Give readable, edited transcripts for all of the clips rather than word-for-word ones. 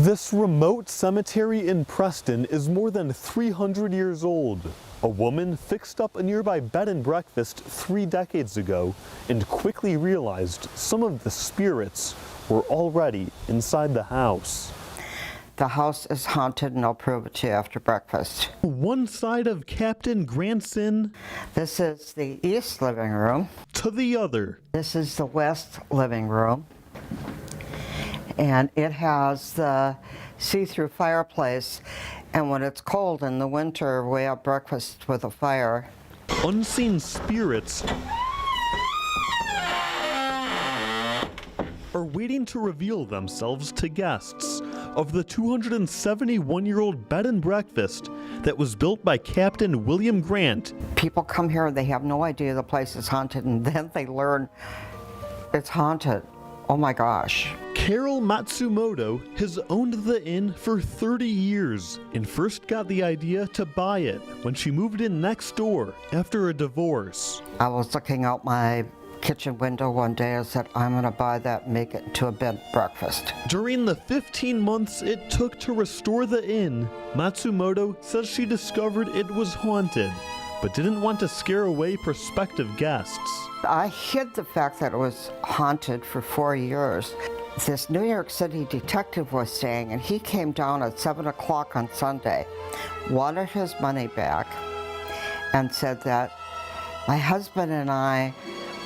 This remote cemetery in Preston is more than 300 years old. A woman fixed up a nearby bed and breakfast 3 decades ago and quickly realized some of the spirits were already inside the house. The house is haunted and I'll prove it to you after breakfast. One side of Captain Grant's Inn. This is the east living room. To the other. This is the west living room. And it has the see-through fireplace, and when it's cold in the winter, we have breakfast with a fire. Unseen spirits are waiting to reveal themselves to guests of the 271-year-old bed and breakfast that was built by Captain William Grant. People come here and they have no idea the place is haunted, and then they learn it's haunted. Oh my gosh. Carol Matsumoto has owned the inn for 30 years and first got the idea to buy it when she moved in next door after a divorce. I was looking out my kitchen window one day and said, I'm going to buy that and make it into a bed and breakfast. During the 15 months it took to restore the inn, Matsumoto says she discovered it was haunted, but didn't want to scare away prospective guests. I hid the fact that it was haunted for 4 years. This New York City detective was staying, and he came down at 7 o'clock on Sunday, wanted his money back, and said that my husband and I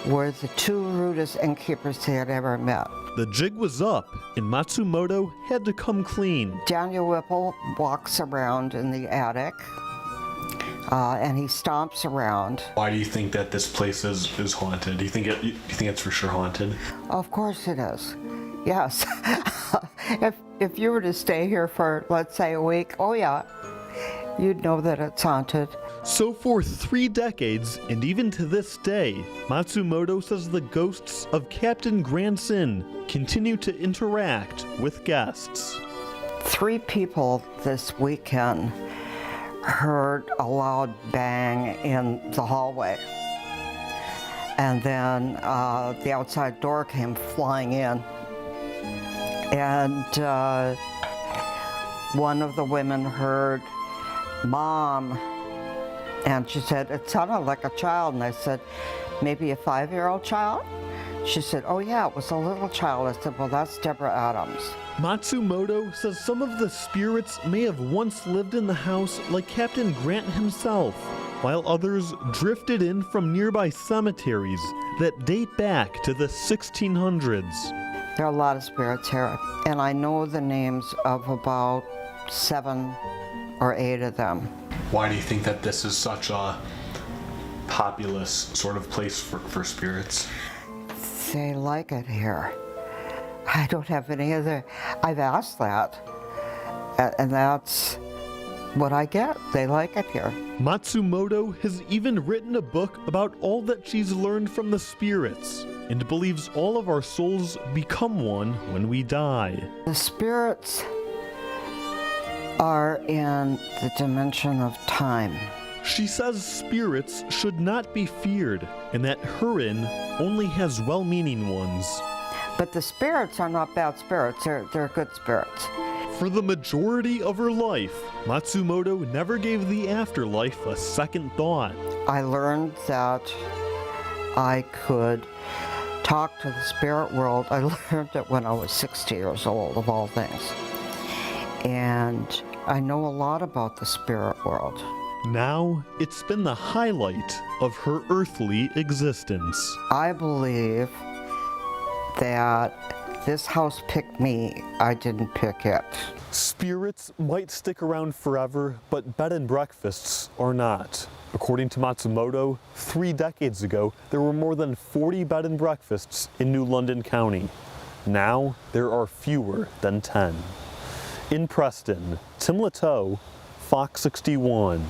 were the 2 rudest innkeepers he had ever met. The jig was up, and Matsumoto had to come clean. Daniel Whipple walks around in the attic, and he stomps around. Why do you think that this place is haunted? Do you think it's for sure haunted? Of course it is. Yes. if you were to stay here for, let's say, a week, oh yeah, you'd know that it's haunted. So for 3 decades, and even to this day, Matsumoto says the ghosts of Captain Grant's Inn continue to interact with guests. 3 people this weekend heard a loud bang in the hallway. And then the outside door came flying in. And one of the women heard, "Mom," and she said, it sounded like a child. And I said, maybe a 5-year-old child? She said, oh yeah, it was a little child. I said, well, that's Deborah Adams. Matsumoto says some of the spirits may have once lived in the house like Captain Grant himself, while others drifted in from nearby cemeteries that date back to the 1600s. There are a lot of spirits here, and I know the names of about 7 or 8 of them. Why do you think that this is such a populous sort of place for spirits? They like it here. I don't have any other, I've asked that, and that's what I get. They like it here. Matsumoto has even written a book about all that she's learned from the spirits and believes all of our souls become one when we die. The spirits are in the dimension of time. She says spirits should not be feared and that her inn only has well-meaning ones. But the spirits are not bad spirits, they're good spirits. For the majority of her life, Matsumoto never gave the afterlife a second thought. I learned that I could talk to the spirit world. I learned it when I was 60 years old, of all things. And I know a lot about the spirit world. Now, it's been the highlight of her earthly existence. I believe that this house picked me, I didn't pick it. Spirits might stick around forever, but bed and breakfasts are not. According to Matsumoto, 3 decades ago, there were more than 40 bed and breakfasts in New London County. Now, there are fewer than 10. In Preston, Tim Lateau, Fox 61.